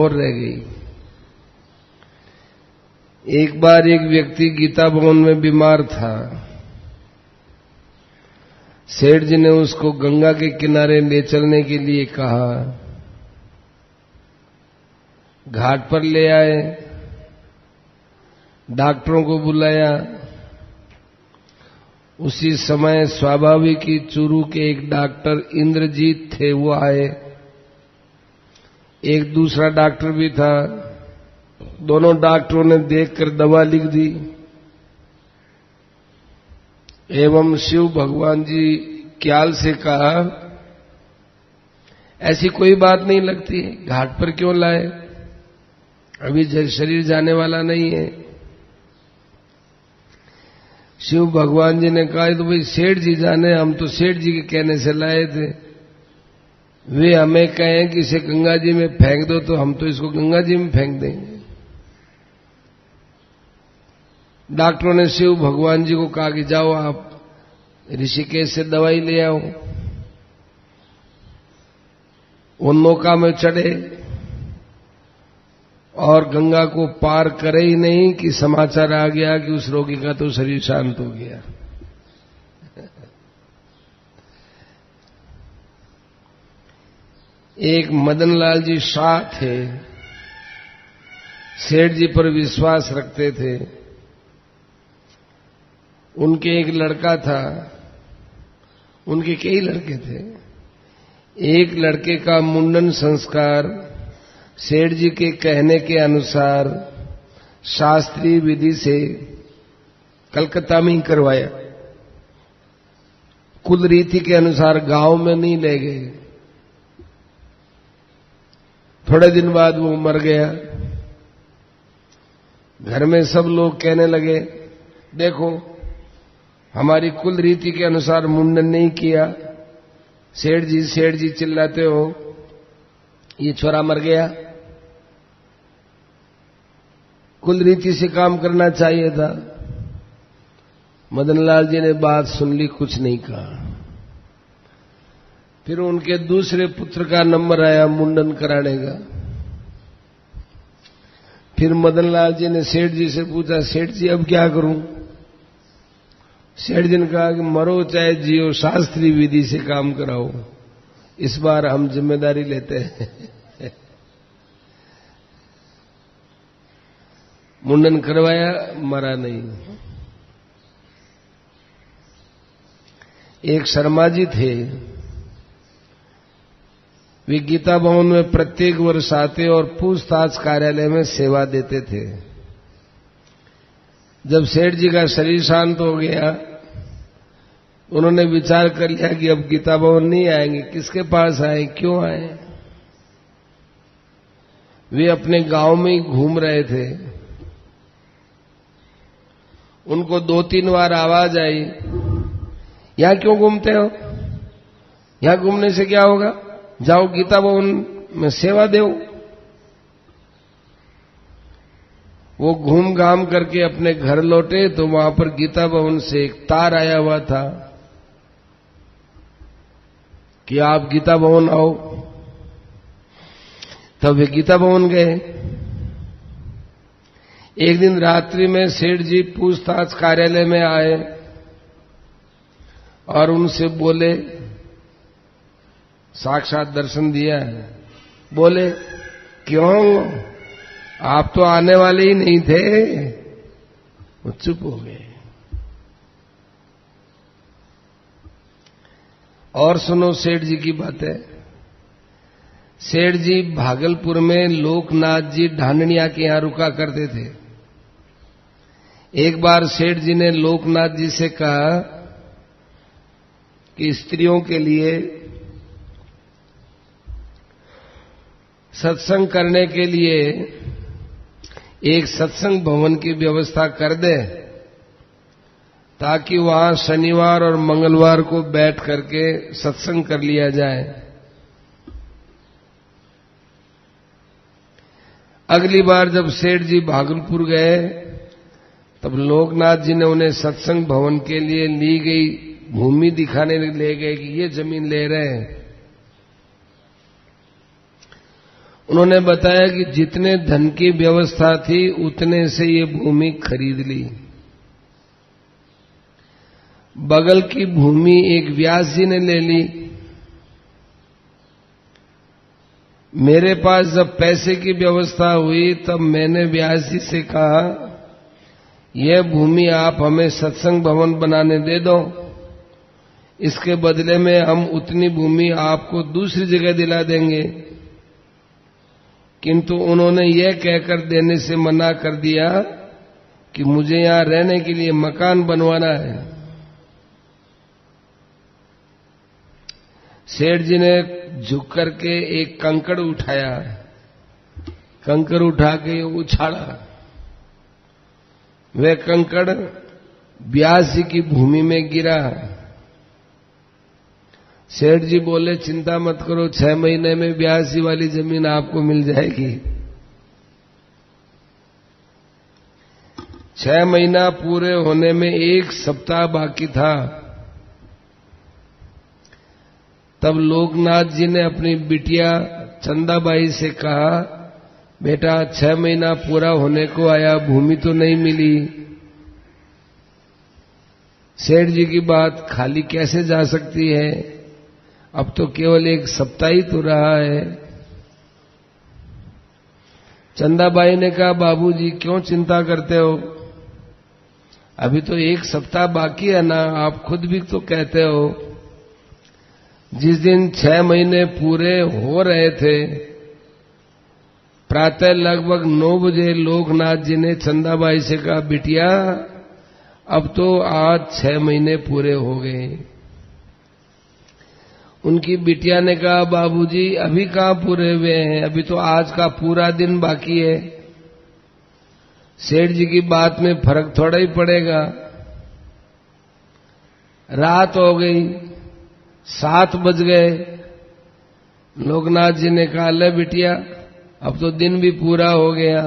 और रह गई। एक बार एक व्यक्ति गीता भवन में बीमार था। सेठ जी ने उसको गंगा के किनारे ले चलने के लिए कहा। घाट पर ले आए, डॉक्टरों को बुलाया। उसी समय स्वाभाविक ही चूरू के एक डॉक्टर इंद्रजीत थे, वो आए। एक दूसरा डॉक्टर भी था। दोनों डॉक्टरों ने देखकर दवा लिख दी एवं शिव भगवान जी क्याल से कहा, ऐसी कोई बात नहीं लगती, घाट पर क्यों लाए, अभी शरीर जाने वाला नहीं है। शिव भगवान जी ने कहा, तो भाई सेठ जी जाने, हम तो सेठ जी के कहने से लाए थे। वे हमें कहें कि इसे गंगा जी में फेंक दो, तो हम तो इसको गंगा जी में फेंक देंगे। डॉक्टरों ने शिव भगवान जी को कहा कि जाओ आप ऋषिकेश से दवाई ले आओ। वो नौका में चढ़े और गंगा को पार करे ही नहीं कि समाचार आ गया कि उस रोगी का तो शरीर शांत हो गया। एक मदनलाल जी शाह थे, सेठ जी पर विश्वास रखते थे। उनके एक लड़का था, उनके कई लड़के थे। एक लड़के का मुंडन संस्कार सेठ जी के कहने के अनुसार शास्त्रीय विधि से कलकत्ता में ही करवाया। कुल रीति के अनुसार गांव में नहीं ले गए। थोड़े दिन बाद वो मर गया। घर में सब लोग कहने लगे, देखो हमारी कुल रीति के अनुसार मुंडन नहीं किया, सेठ जी चिल्लाते हो, ये छोरा मर गया। कुल रीति से काम करना चाहिए था। मदनलाल जी ने बात सुन ली, कुछ नहीं कहा। फिर उनके दूसरे पुत्र का नंबर आया मुंडन कराने का। फिर मदनलाल जी ने सेठ जी से पूछा, सेठ जी अब क्या करूं? सेठ जी ने कहा कि मरो चाहे जियो, शास्त्रीय विधि से काम कराओ, इस बार हम जिम्मेदारी लेते हैं। मुंडन करवाया, मरा नहीं। एक शर्मा जी थे, वे गीता भवन में प्रत्येक वर्ष आते और पूछताछ कार्यालय में सेवा देते थे। जब सेठ जी का शरीर शांत हो गया, उन्होंने विचार कर लिया कि अब गीता भवन नहीं आएंगे, किसके पास आए, क्यों आए? वे अपने गांव में ही घूम रहे थे। उनको 2-3 बार आवाज आई, यहां क्यों घूमते हो, यहां घूमने से क्या होगा, जाओ गीता भवन में सेवा दो। वो घूम घाम करके अपने घर लौटे तो वहां पर गीता भवन से एक तार आया हुआ था कि आप गीता भवन आओ। तब वे गीता भवन गए। एक दिन रात्रि में सेठ जी पूछताछ कार्यालय में आए और उनसे बोले, साक्षात दर्शन दिया है। बोले, क्यों, आप तो आने वाले ही नहीं थे। वो चुप हो गए। और सुनो सेठ जी की बातें। सेठ जी भागलपुर में लोकनाथ जी ढांडनिया के यहां रुका करते थे। एक बार सेठ जी ने लोकनाथ जी से कहा कि स्त्रियों के लिए सत्संग करने के लिए एक सत्संग भवन की व्यवस्था कर दे, ताकि वहां शनिवार और मंगलवार को बैठ करके सत्संग कर लिया जाए। अगली बार जब सेठ जी भागलपुर गए, तब लोकनाथ जी ने उन्हें सत्संग भवन के लिए ली गई भूमि दिखाने ले गए कि ये जमीन ले रहे हैं। उन्होंने बताया कि जितने धन की व्यवस्था थी उतने से ये भूमि खरीद ली। बगल की भूमि एक व्यास जी ने ले ली। मेरे पास जब पैसे की व्यवस्था हुई तब मैंने व्यास जी से कहा, यह भूमि आप हमें सत्संग भवन बनाने दे दो, इसके बदले में हम उतनी भूमि आपको दूसरी जगह दिला देंगे। किंतु उन्होंने यह कहकर देने से मना कर दिया कि मुझे यहां रहने के लिए मकान बनवाना है। सेठ जी ने झुक करके एक कंकड़ उठाया, कंकड़ उठा के उछाला। वह कंकड़ व्यास जी की भूमि में गिरा। सेठ जी बोले, चिंता मत करो, 6 महीने में व्यास जी वाली जमीन आपको मिल जाएगी। 6 महीना पूरे होने में 1 सप्ताह बाकी था। तब लोकनाथ जी ने अपनी बिटिया चंदाबाई से कहा, बेटा 6 महीना पूरा होने को आया, भूमि तो नहीं मिली। सेठ जी की बात खाली कैसे जा सकती है, अब तो केवल 1 सप्ताह ही तो रहा है। चंदाबाई ने कहा, बाबूजी क्यों चिंता करते हो, अभी तो 1 सप्ताह बाकी है ना, आप खुद भी तो कहते हो। जिस दिन 6 महीने पूरे हो रहे थे, प्रातः लगभग 9 बजे लोकनाथ जी ने चंदाबाई से कहा, बिटिया अब तो आज 6 महीने पूरे हो गए। उनकी बिटिया ने कहा, बाबूजी अभी कहां पूरे हुए हैं, अभी तो आज का पूरा दिन बाकी है। सेठ जी की बात में फर्क थोड़ा ही पड़ेगा। रात हो गई, 7 बज गए। लोकनाथ जी ने कहा, ले बिटिया अब तो दिन भी पूरा हो गया।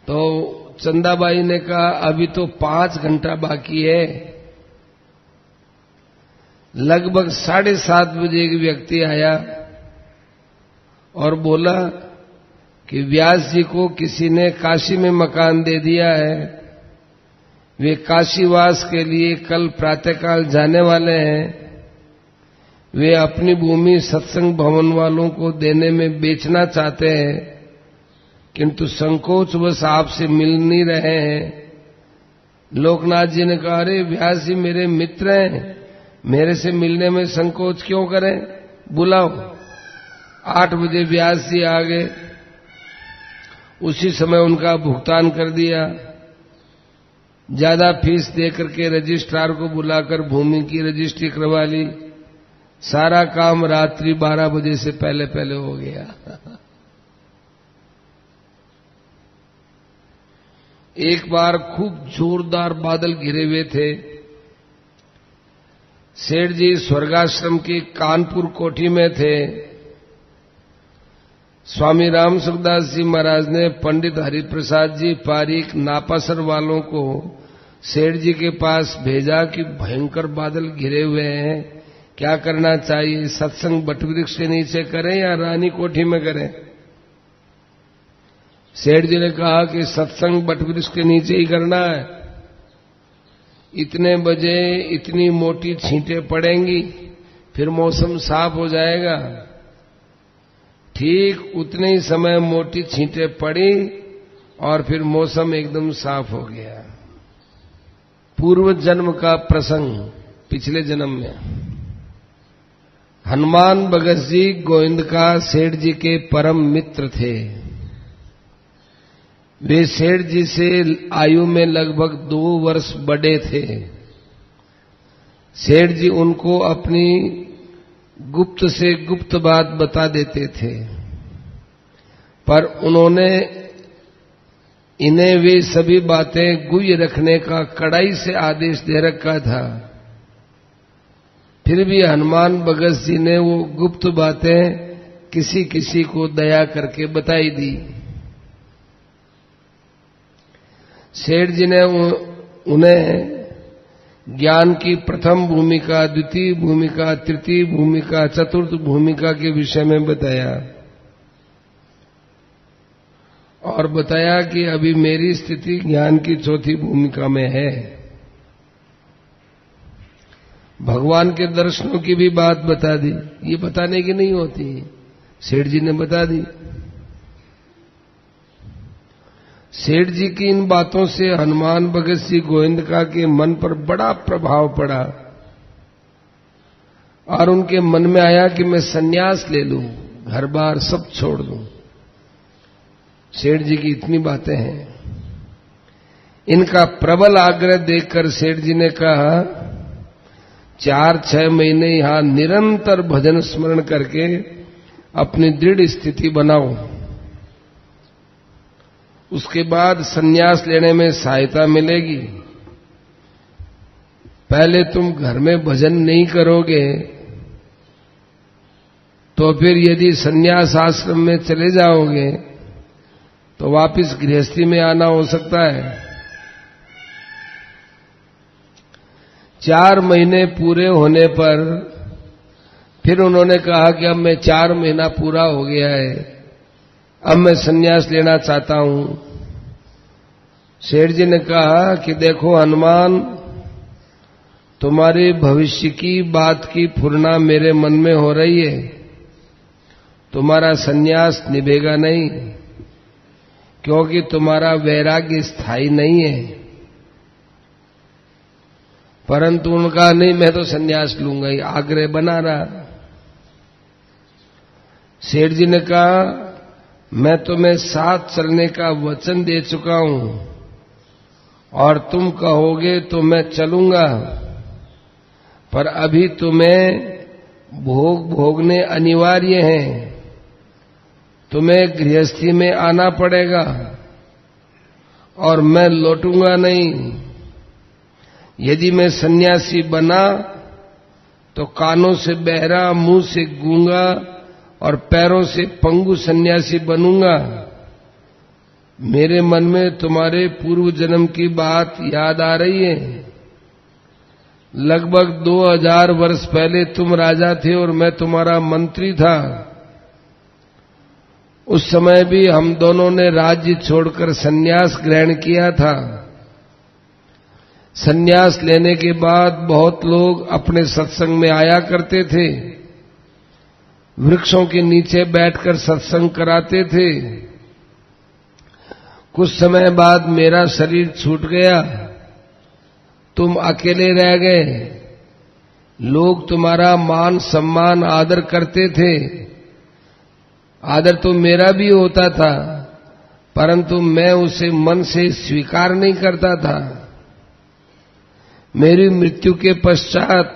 तो चंदाबाई ने कहा, अभी तो 5 घंटा बाकी है। लगभग 7:30 बजे एक व्यक्ति आया और बोला कि व्यास जी को किसी ने काशी में मकान दे दिया है, वे काशीवास के लिए कल प्रातःकाल जाने वाले हैं। वे अपनी भूमि सत्संग भवन वालों को देने में बेचना चाहते हैं, किंतु संकोचवश आपसे मिल नहीं रहे हैं। लोकनाथ जी ने कहा, अरे व्यास जी मेरे मित्र हैं, मेरे से मिलने में संकोच क्यों करें, बुलाओ। 8 बजे व्यास जी आ गए। उसी समय उनका भुगतान कर दिया। ज्यादा फीस देकर के रजिस्ट्रार को बुलाकर भूमि की रजिस्ट्री करवा ली। सारा काम रात्रि 12 बजे से पहले पहले हो गया। एक बार खूब जोरदार बादल घिरे हुए थे। सेठ जी स्वर्गाश्रम की कानपुर कोठी में थे। स्वामी राम सुखदास जी महाराज ने पंडित हरिप्रसाद जी पारीक नापासर वालों को सेठ जी के पास भेजा कि भयंकर बादल घिरे हुए हैं, क्या करना चाहिए, सत्संग बटवृक्ष के नीचे करें या रानी कोठी में करें। सेठ जी ने कहा कि सत्संग बटवृक्ष के नीचे ही करना है। इतने बजे इतनी मोटी छींटें पड़ेंगी, फिर मौसम साफ हो जाएगा। ठीक उतने ही समय मोटी छींटें पड़ी और फिर मौसम एकदम साफ हो गया। पूर्व जन्म का प्रसंग, पिछले जन्म में हनुमान भगत जी गोविंद का सेठ जी के परम मित्र थे। वे सेठ जी से आयु में लगभग 2 वर्ष बड़े थे। सेठ जी उनको अपनी गुप्त से गुप्त बात बता देते थे, पर उन्होंने इन्हें वे सभी बातें गुह्य रखने का कड़ाई से आदेश दे रखा था। फिर भी हनुमान भगत जी ने वो गुप्त बातें किसी किसी को दया करके बताई दी। सेठ जी ने उन्हें ज्ञान की प्रथम भूमिका, द्वितीय भूमिका, तृतीय भूमिका, चतुर्थ भूमिका के विषय में बताया और बताया कि अभी मेरी स्थिति ज्ञान की चौथी भूमिका में है। भगवान के दर्शनों की भी बात बता दी, ये बताने की नहीं होती, सेठ जी ने बता दी। सेठ जी की इन बातों से हनुमान भगत सिंह गोविंदका के मन पर बड़ा प्रभाव पड़ा और उनके मन में आया कि मैं सन्यास ले लूं, घर बार सब छोड़ दूं। सेठ जी की इतनी बातें हैं। इनका प्रबल आग्रह देखकर सेठ जी ने कहा 4-6 महीने यहां निरंतर भजन स्मरण करके अपनी दृढ़ स्थिति बनाओ, उसके बाद सन्यास लेने में सहायता मिलेगी। पहले तुम घर में भजन नहीं करोगे तो फिर यदि सन्यास आश्रम में चले जाओगे तो वापस गृहस्थी में आना हो सकता है। 4 महीने पूरे होने पर फिर उन्होंने कहा कि अब मैं 4 महीना पूरा हो गया है, अब मैं सन्यास लेना चाहता हूं। सेठ जी ने कहा कि देखो हनुमान, तुम्हारे भविष्य की बात की फुरना मेरे मन में हो रही है, तुम्हारा सन्यास निभेगा नहीं, क्योंकि तुम्हारा वैराग्य स्थायी नहीं है। परंतु उनका नहीं, मैं तो सन्यास लूंगा ही, आग्रह बना रहा। सेठ जी ने कहा मैं तुम्हें साथ चलने का वचन दे चुका हूं और तुम कहोगे तो मैं चलूंगा, पर अभी तुम्हें भोग भोगने अनिवार्य हैं, तुम्हें गृहस्थी में आना पड़ेगा और मैं लौटूंगा नहीं। यदि मैं सन्यासी बना तो कानों से बहरा, मुंह से गूंगा और पैरों से पंगु सन्यासी बनूंगा। मेरे मन में तुम्हारे पूर्व जन्म की बात याद आ रही है। लगभग 2000 वर्ष पहले तुम राजा थे और मैं तुम्हारा मंत्री था। उस समय भी हम दोनों ने राज्य छोड़कर सन्यास ग्रहण किया था। सन्यास लेने के बाद बहुत लोग अपने सत्संग में आया करते थे, वृक्षों के नीचे बैठकर सत्संग कराते थे। कुछ समय बाद मेरा शरीर छूट गया, तुम अकेले रह गए। लोग तुम्हारा मान सम्मान आदर करते थे, आदर तो मेरा भी होता था, परंतु मैं उसे मन से स्वीकार नहीं करता था। मेरी मृत्यु के पश्चात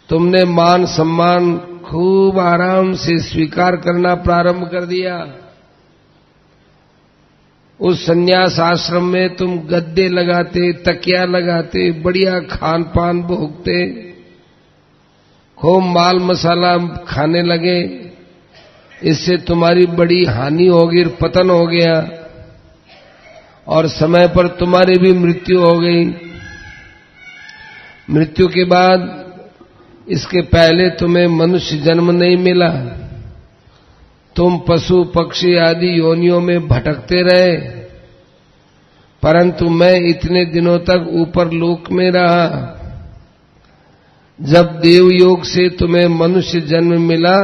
तुमने मान सम्मान खूब आराम से स्वीकार करना प्रारंभ कर दिया। उस सन्यास आश्रम में तुम गद्दे लगाते, तकिया लगाते, बढ़िया खान पान भोगते, खूब माल मसाला खाने लगे। इससे तुम्हारी बड़ी हानि हो गई, पतन हो गया और समय पर तुम्हारी भी मृत्यु हो गई। मृत्यु के बाद इसके पहले तुम्हें मनुष्य जन्म नहीं मिला, तुम पशु पक्षी आदि योनियों में भटकते रहे, परंतु मैं इतने दिनों तक ऊपर लोक में रहा। जब देव योग से तुम्हें मनुष्य जन्म मिला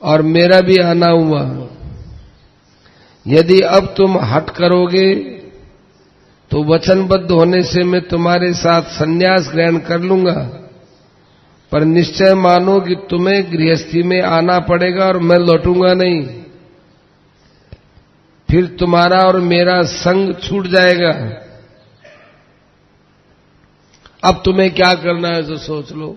और मेरा भी आना हुआ, यदि अब तुम हट करोगे तो वचनबद्ध होने से मैं तुम्हारे साथ संन्यास ग्रहण कर लूंगा, पर निश्चय मानो कि तुम्हें गृहस्थी में आना पड़ेगा और मैं लौटूंगा नहीं। फिर तुम्हारा और मेरा संग छूट जाएगा। अब तुम्हें क्या करना है तो सोच लो।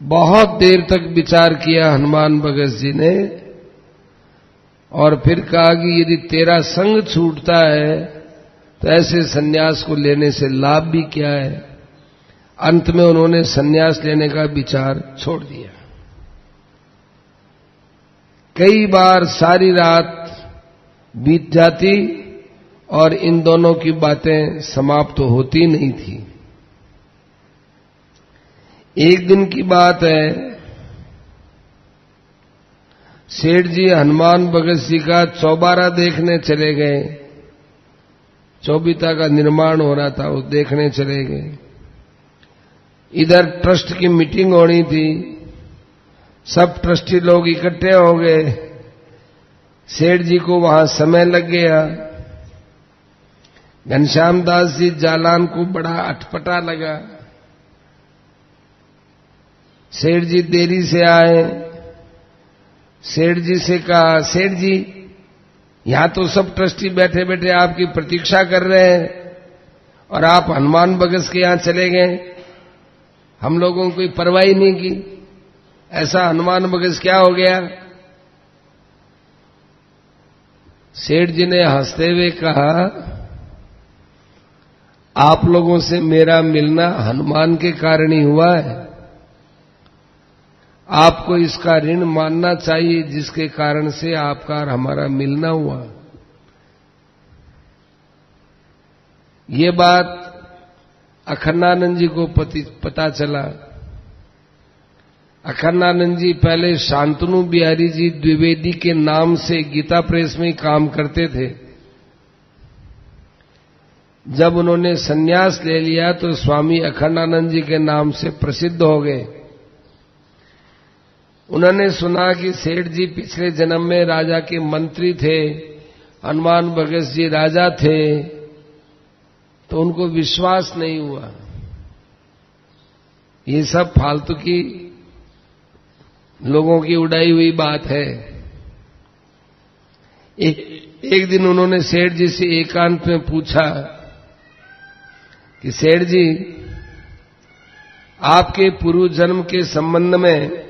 बहुत देर तक विचार किया हनुमान भगत जी ने और फिर कहा कि यदि तेरा संग छूटता है तो ऐसे सन्यास को लेने से लाभ भी क्या है। अंत में उन्होंने सन्यास लेने का विचार छोड़ दिया। कई बार सारी रात बीत जाती और इन दोनों की बातें समाप्त तो होती नहीं थी। एक दिन की बात है, सेठ जी हनुमान भगत जी का चौबारा देखने चले गए। चौबीता का निर्माण हो रहा था, वो देखने चले गए। इधर ट्रस्ट की मीटिंग होनी थी, सब ट्रस्टी लोग इकट्ठे हो गए। सेठ जी को वहां समय लग गया। घनश्याम दास जी जालान को बड़ा अटपटा लगा। सेठ जी देरी से आए। सेठ जी से कहा, सेठ जी यहां तो सब ट्रस्टी बैठे बैठे आपकी प्रतीक्षा कर रहे हैं और आप हनुमान भगत के यहां चले गए। हम लोगों को कोई परवाह ही नहीं की। ऐसा हनुमान भगत क्या हो गया? सेठ जी ने हंसते हुए कहा, आप लोगों से मेरा मिलना हनुमान के कारण ही हुआ है। आपको इसका ऋण मानना चाहिए जिसके कारण से आपका और हमारा मिलना हुआ। ये बात अखंडानंद जी को पता चला। अखंडानंद जी पहले शांतनु बिहारी जी द्विवेदी के नाम से गीता प्रेस में काम करते थे। जब उन्होंने संन्यास ले लिया तो स्वामी अखंडानंद जी के नाम से प्रसिद्ध हो गए। उन्होंने सुना कि सेठ जी पिछले जन्म में राजा के मंत्री थे, हनुमान भगत जी राजा थे, तो उनको विश्वास नहीं हुआ। ये सब फालतू की लोगों की उड़ाई हुई बात है। एक दिन उन्होंने सेठ जी से एकांत में पूछा कि सेठ जी, आपके पूर्व जन्म के संबंध में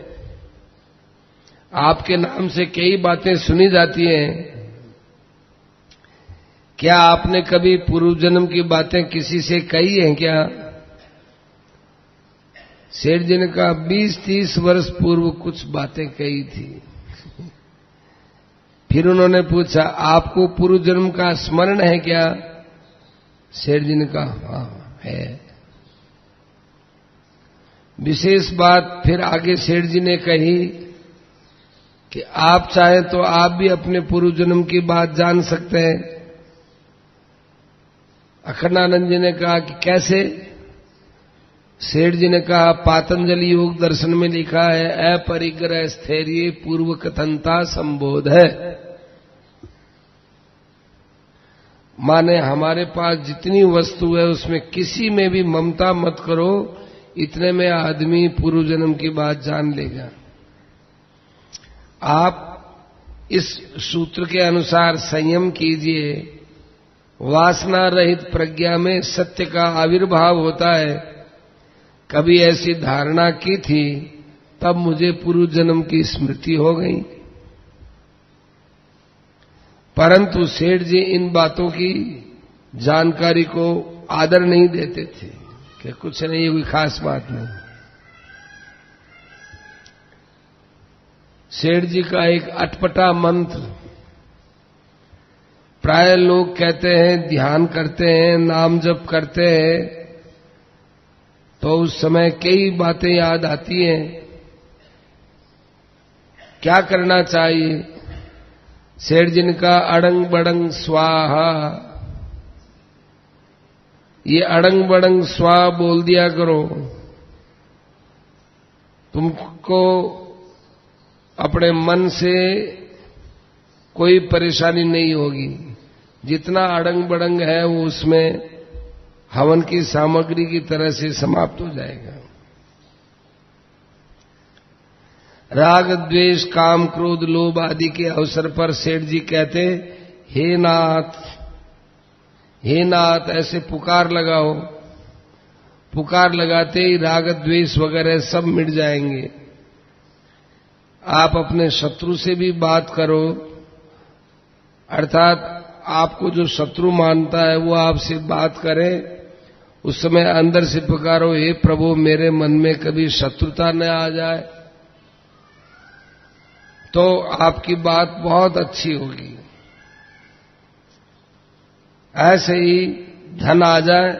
आपके नाम से कई बातें सुनी जाती हैं, क्या आपने कभी पूर्व जन्म की बातें किसी से कही हैं क्या? सेठ जी ने कहा, 20-30 वर्ष पूर्व कुछ बातें कही थी। फिर उन्होंने पूछा, आपको पूर्व जन्म का स्मरण है क्या? सेठ जी ने कहा, हाँ है। विशेष बात फिर आगे सेठ जी ने कही कि आप चाहें तो आप भी अपने पूर्व जन्म की बात जान सकते हैं। अखंडानंद जी ने कहा कि कैसे? सेठ जी ने कहा, पातंजलि योग दर्शन में लिखा है, अपरिग्रह स्थैर्य पूर्व कथनता संबोध है। माने हमारे पास जितनी वस्तु है उसमें किसी में भी ममता मत करो, इतने में आदमी पूर्व जन्म की बात जान लेगा। आप इस सूत्र के अनुसार संयम कीजिए। वासना रहित प्रज्ञा में सत्य का आविर्भाव होता है। कभी ऐसी धारणा की थी, तब मुझे पूर्व जन्म की स्मृति हो गई। परंतु सेठ जी इन बातों की जानकारी को आदर नहीं देते थे कि कुछ नहीं, कोई खास बात नहीं। सेठ जी का एक अटपटा मंत्र, प्राय लोग कहते हैं ध्यान करते हैं, नाम जप करते हैं तो उस समय कई बातें याद आती हैं। क्या करना चाहिए? सेठ जी ने कहा, अड़ंग बड़ंग स्वाहा। ये अड़ंग बड़ंग स्वाहा बोल दिया करो, तुमको अपने मन से कोई परेशानी नहीं होगी। जितना अड़ंग बड़ंग है वो उसमें हवन की सामग्री की तरह से समाप्त हो जाएगा। राग द्वेष काम क्रोध लोभ आदि के अवसर पर सेठ जी कहते, हे नाथ, हे नाथ, ऐसे पुकार लगाओ। पुकार लगाते ही राग द्वेष वगैरह सब मिट जाएंगे। आप अपने शत्रु से भी बात करो, अर्थात आपको जो शत्रु मानता है वो आपसे बात करे। उस समय अंदर से पुकारो, हे प्रभु मेरे मन में कभी शत्रुता न आ जाए, तो आपकी बात बहुत अच्छी होगी। ऐसे ही धन आ जाए,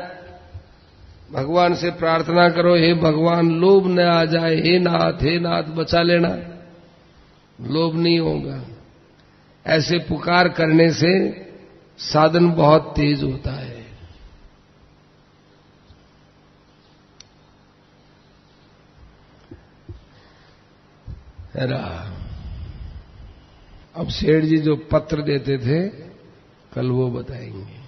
भगवान से प्रार्थना करो, हे भगवान लोभ न आ जाए, हे नाथ बचा लेना, लोभ नहीं होगा। ऐसे पुकार करने से साधन बहुत तेज होता है। अब सेठ जी जो पत्र देते थे कल वो बताएंगे।